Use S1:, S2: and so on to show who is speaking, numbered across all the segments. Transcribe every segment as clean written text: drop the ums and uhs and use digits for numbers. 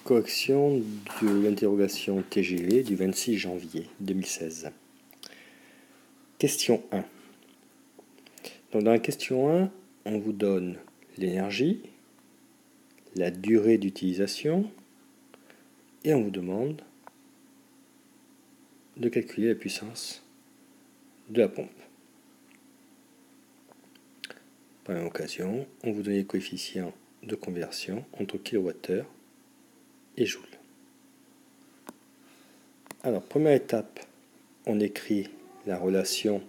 S1: Correction de l'interrogation TGV du 26 janvier 2016. Question 1. Donc dans la question 1, on vous donne l'énergie, la durée d'utilisation et on vous demande de calculer la puissance de la pompe. Par la même occasion, on vous donne les coefficients de conversion entre kWh et joule. Alors, première étape, on écrit la relation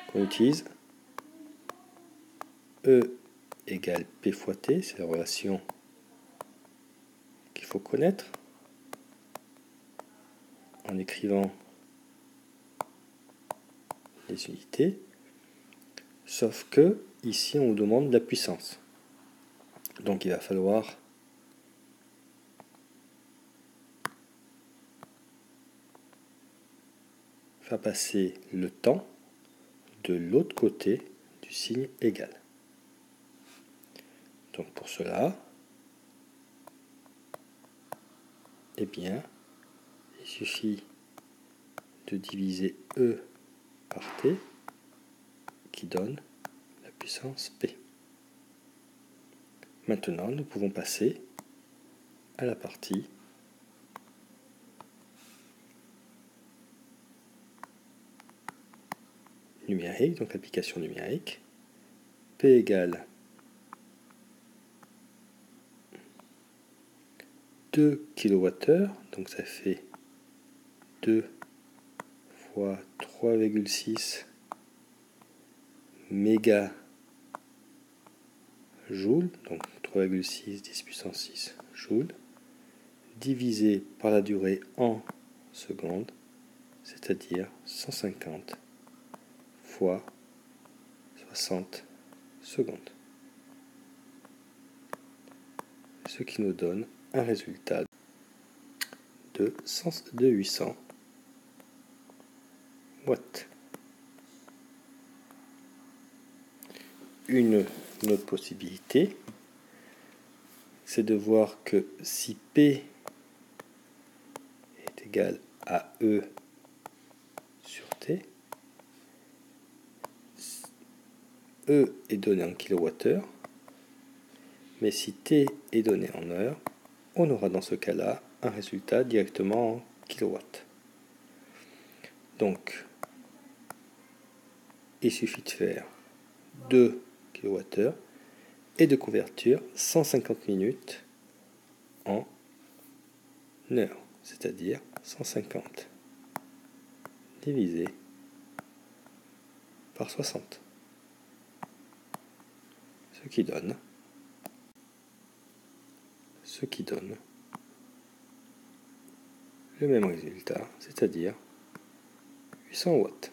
S1: qu'on utilise. E égale P fois T, c'est la relation qu'il faut connaître en écrivant les unités. Sauf que, ici, on vous demande la puissance. Donc, il va falloir faire passer le temps de l'autre côté du signe égal. Donc, pour cela, eh bien, il suffit de diviser E par T qui donne la puissance P. Maintenant, nous pouvons passer à la partie numérique, donc application numérique. P égale 2 kWh, donc ça fait 2 fois 3,6 mégajoules, donc 3,6 10 puissance 6 joules, divisé par la durée en secondes, c'est-à-dire 150 fois 60 secondes. Ce qui nous donne un résultat de 800 watts. Une autre possibilité, c'est de voir que si P est égal à E sur T, E est donné en kWh, mais si T est donné en heures, on aura dans ce cas-là un résultat directement en kilowatts. Donc, il suffit de faire 2 kWh et de convertir 150 minutes en heures, c'est-à-dire 150 divisé par 60. Ce qui donne le même résultat, c'est-à-dire 800 watts.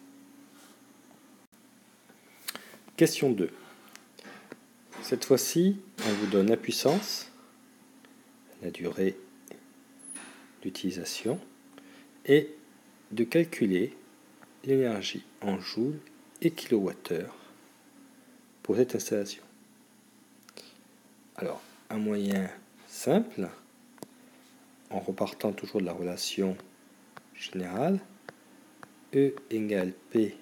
S1: Question 2. Cette fois-ci, on vous donne la puissance, la durée d'utilisation et de calculer l'énergie en joules et kilowattheures pour cette installation. Alors, un moyen simple, en repartant toujours de la relation générale, E égale P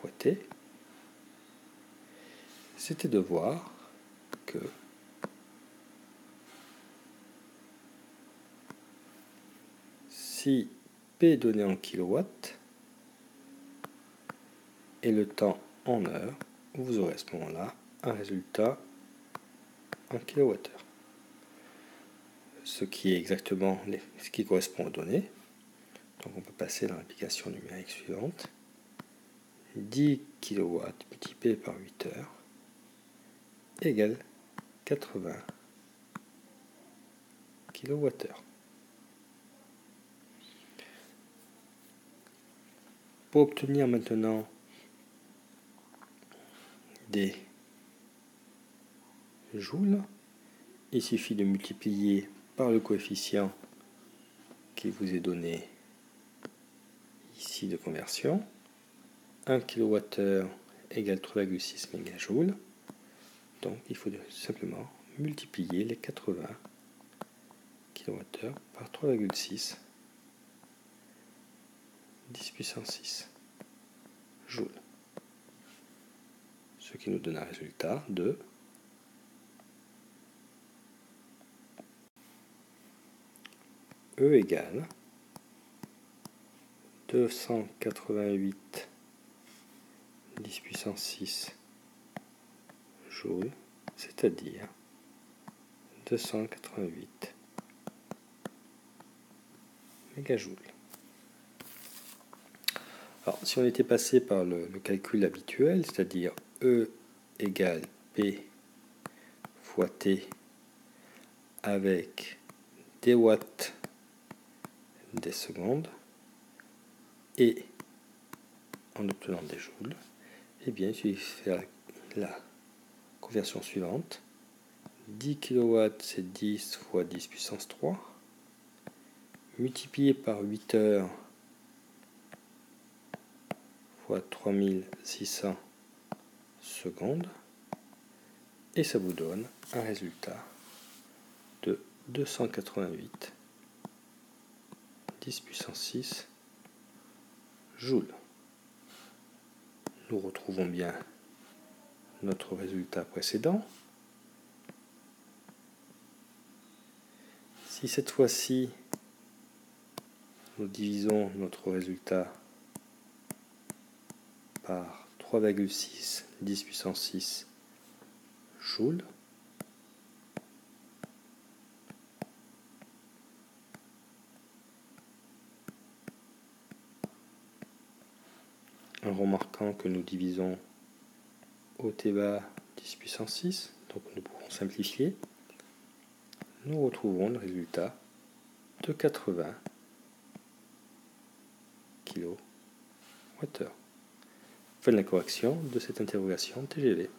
S1: fois T, c'était de voir que si P est donné en kilowatts et le temps en heures, vous aurez à ce moment-là un résultat en kilowattheures. Ce qui est exactement ce qui correspond aux données. Donc on peut passer dans l'application numérique suivante. 10 kW multiplié par 8 heures égale 80 kWh. Pour obtenir maintenant des joules, il suffit de multiplier par le coefficient qui vous est donné ici de conversion. 1 kWh égale 3,6 mégajoules. Donc il faut simplement multiplier les 80 kWh par 3,6 10 puissance 6 joules. Ce qui nous donne un résultat de E égale 288 10 puissance 6 joules, c'est-à-dire 288 mégajoules. Alors, si on était passé par le calcul habituel, c'est-à-dire E égale P fois T avec des watts des secondes et en obtenant des joules, eh bien, il suffit de faire la conversion suivante. 10 kW, c'est 10 fois 10 puissance 3, multiplié par 8 heures fois 3600 secondes, et ça vous donne un résultat de 288 10 puissance 6 joules. Nous retrouvons bien notre résultat précédent. Si cette fois-ci, nous divisons notre résultat par 3,6 10 puissance 6 joules, en remarquant que nous divisons au T bas 10 puissance 6, donc nous pouvons simplifier, nous retrouvons le résultat de 80 kWh. Fin de la correction de cette interrogation TGV.